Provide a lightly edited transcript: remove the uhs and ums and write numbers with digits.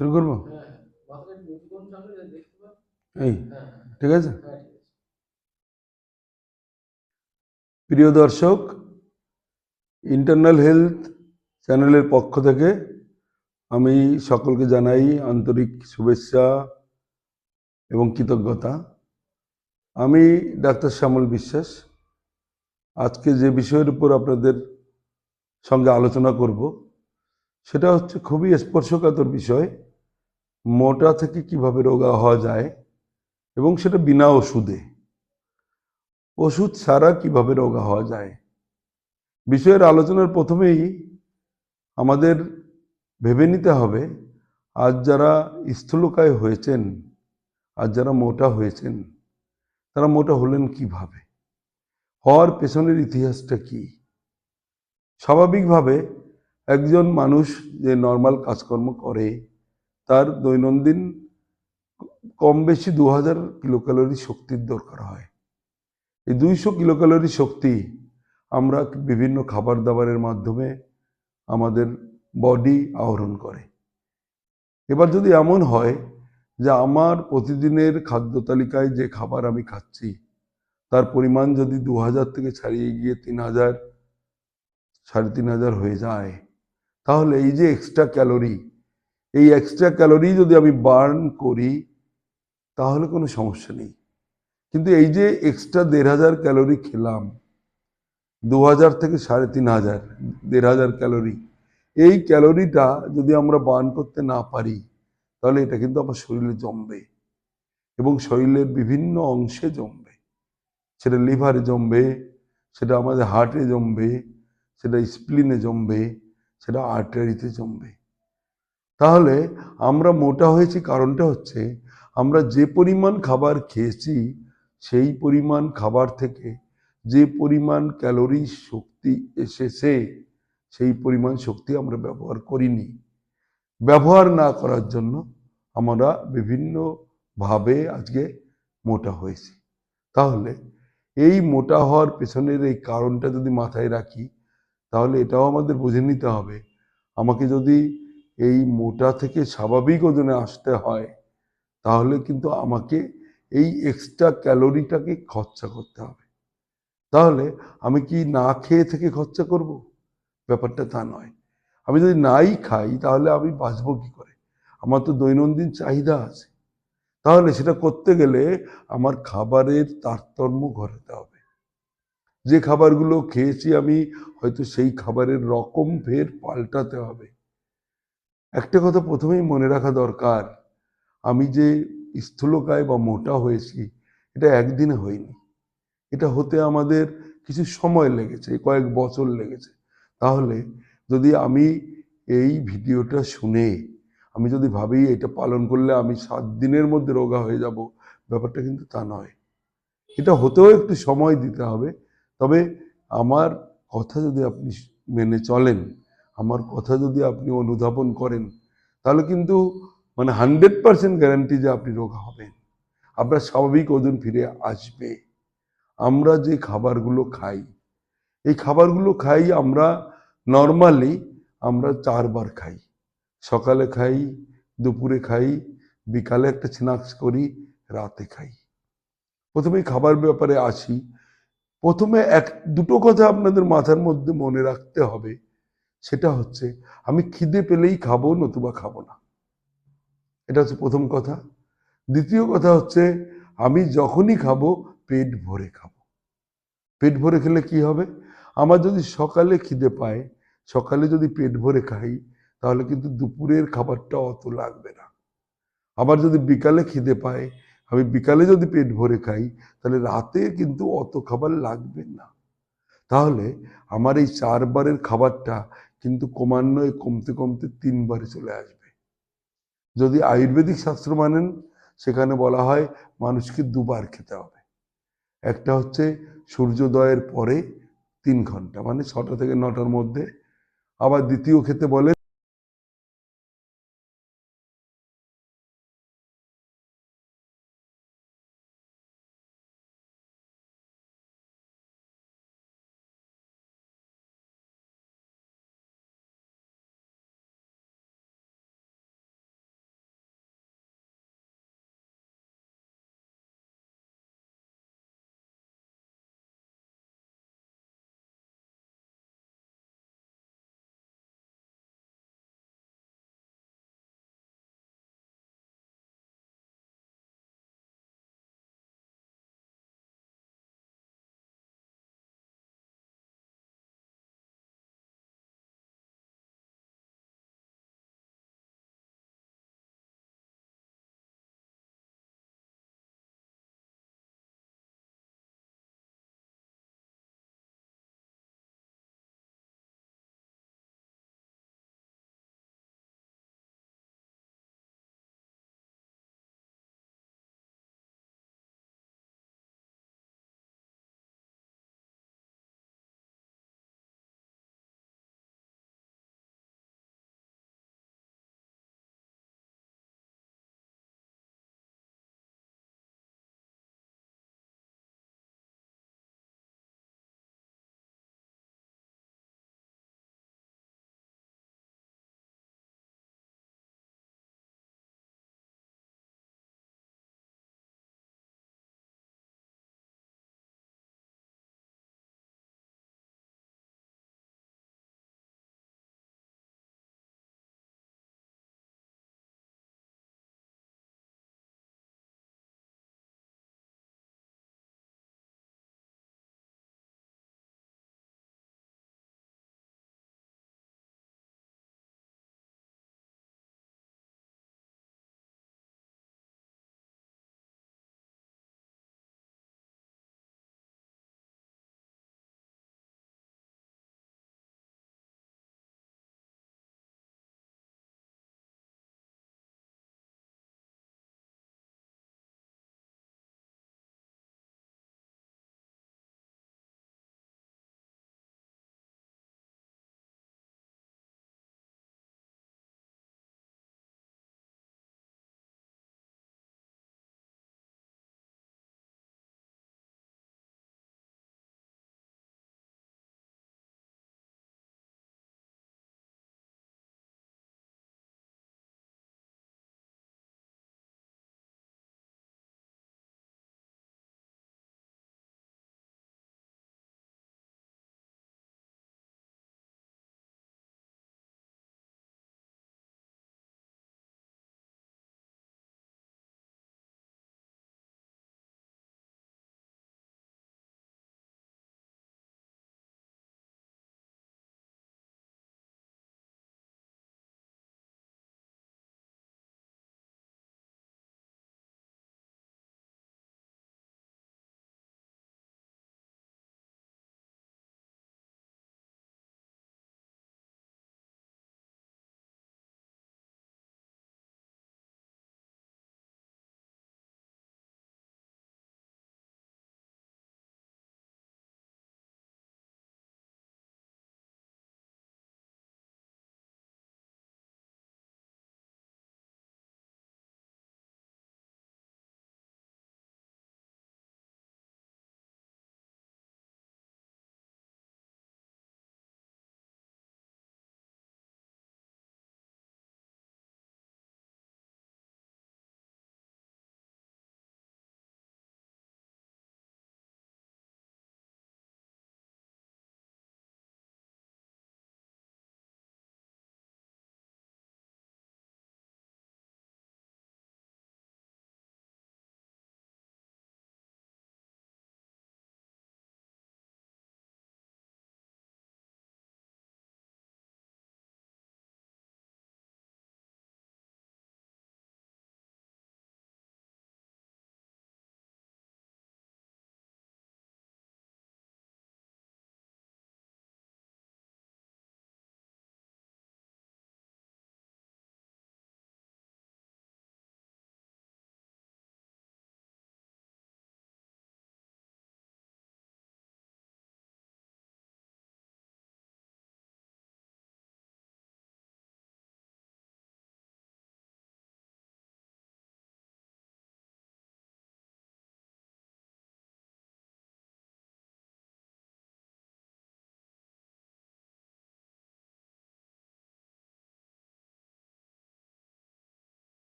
শুরু করবো? এই ঠিক আছে। প্রিয় দর্শক, ইন্টারনাল হেলথ চ্যানেলের পক্ষ থেকে আমি সকলকে জানাই আন্তরিক শুভেচ্ছা এবং কৃতজ্ঞতা। আমি ডাক্তার শ্যামল বিশ্বাস। আজকে যে বিষয়ের উপর আপনাদের সঙ্গে আলোচনা করব সেটা হচ্ছে খুবই স্পর্শকাতর বিষয়। মোটা থেকে কিভাবে রোগা হওয়া যায় এবং সেটা বিনা ওষুধে, ওষুধ ছাড়া কিভাবে রোগা হওয়া যায়। বিষয়ের আলোচনার প্রথমেই আমাদের ভেবে নিতে হবে, আজ যারা স্থূলকায় হয়েছেন, আজ যারা মোটা হয়েছেন, তারা মোটা হলেন কিভাবে, হওয়ার পেছনের ইতিহাসটা কি। স্বাভাবিকভাবে একজন মানুষ যে নর্মাল কাজকর্ম করে তার দৈনন্দিন কম বেশি 2000 কিলোক্যালোরি শক্তির দরকার হয়। এই 200 কিলোক্যালোরি শক্তি আমরা বিভিন্ন খাবার দাবারের মাধ্যমে আমাদের বডি আহরণ করে। এবার যদি এমন হয় যে আমার প্রতিদিনের খাদ্য তালিকায় যে খাবার আমি খাচ্ছি তার পরিমাণ যদি 2000 থেকে ছাড়িয়ে গিয়ে 3000, 3500 হয়ে যায়, তাহলে এই যে এক্সট্রা ক্যালোরি, এই এক্সট্রা ক্যালোরি যদি আমি বার্ন করি তাহলে কোনো সমস্যা নেই। কিন্তু এই যে এক্সট্রা 1500 ক্যালোরি খেলাম, 2000 থেকে 3500, 1500 ক্যালোরি, এই ক্যালোরিটা যদি আমরা বার্ন করতে না পারি তাহলে এটা কিন্তু আমার শরীরে জমবে এবং শরীরের বিভিন্ন অংশে জমবে। সেটা লিভারে জমবে, সেটা আমাদের হার্টে জমবে, সেটা স্প্লিনে জমবে, সেটা আর্টারিতে জমবে। তাহলে আমরা মোটা হয়েছি কারণটা হচ্ছে আমরা যে পরিমাণ খাবার খেয়েছি সেই পরিমাণ খাবার থেকে যে পরিমাণ ক্যালোরি শক্তি এসেছে সেই পরিমাণ শক্তি আমরা ব্যবহার করিনি। ব্যবহার না করার জন্য আমরা বিভিন্নভাবে আজকে মোটা হয়েছি। তাহলে এই মোটা হওয়ার পেছনের এই কারণটা যদি মাথায় রাখি তাহলে এটাও আমাদের বুঝে নিতে হবে, আমাকে যদি এই মোটা থেকে স্বাভাবিক ওজনে আসতে হয় তাহলে কিন্তু আমাকে এই এক্সট্রা ক্যালোরিটাকে খরচা করতে হবে। তাহলে আমি কি না খেয়ে থেকে খরচা করব? ব্যাপারটা তা নয়। আমি যদি নাই খাই তাহলে আমি বাঁচবো কি করে? আমার তো দৈনন্দিন চাহিদা আছে। তাহলে সেটা করতে গেলে আমার খাবারের তারতম্য ঘটাতে হবে। যে খাবারগুলো খেয়েছি আমি হয়তো সেই খাবারের রকম ফের পাল্টাতে হবে। একটা কথা প্রথমেই মনে রাখা দরকার, আমি যে স্থূলকায় বা মোটা হয়েছি এটা একদিনে হয়নি। এটা হতে আমাদের কিছু সময় লেগেছে, কয়েক বছর লেগেছে। তাহলে যদি আমি এই ভিডিওটা শুনে আমি যদি ভাবি এটা পালন করলে আমি 7 দিনের মধ্যে রোগা হয়ে যাব, ব্যাপারটা কিন্তু তা নয়। এটা হতেও একটু সময় দিতে হবে। তবে আমার কথা যদি আপনি মেনে চলেন, আমার কথা যদি আপনি অনুধাবন করেন, তাহলে কিন্তু 100% গ্যারান্টি যে আপনি রোগা হবেন, আপনার স্বাভাবিক ওজন ফিরে আসবে। আমরা যে খাবারগুলো খাই, এই খাবারগুলো খাই আমরা নর্মালি আমরা 4 বার খাই। সকালে খাই, দুপুরে খাই, বিকালে একটা স্ন্যাক্স করি, রাতে খাই। প্রথমেই খাবার ব্যাপারে আসি। প্রথমে দুটো কথা আপনাদের মাথার মধ্যে মনে রাখতে হবে, সেটা হচ্ছে আমি খিদে পেলেই খাবো, নতুবা খাবো না। এটা হচ্ছে প্রথম কথা। দ্বিতীয় কথা হচ্ছে আমি যখনই খাবো পেট ভরে খাবো। পেট ভরে খেলে কি হবে? আমার যদি সকালে খিদে পায়, সকালে যদি পেট ভরে খাই তাহলে কিন্তু দুপুরের খাবারটা অত লাগবে না। আবার যদি বিকালে খিদে পায়, আমি বিকালে যদি পেট ভরে খাই তাহলে রাতে কিন্তু অত খাবার লাগবে না। তাহলে আমার এই 4 বারের খাবারটা কিন্তু ক্রমান্বয়ে কমতে কমতে 3 বারে চলে আসবে। যদি আয়ুর্বেদিক শাস্ত্র মানেন সেখানে বলা হয় মানুষকে 2 বার খেতে হবে। একটা হচ্ছে সূর্যোদয়ের পরে 3 ঘন্টা, মানে 6টা থেকে 9টার মধ্যে। আবার দ্বিতীয় খেতে বলে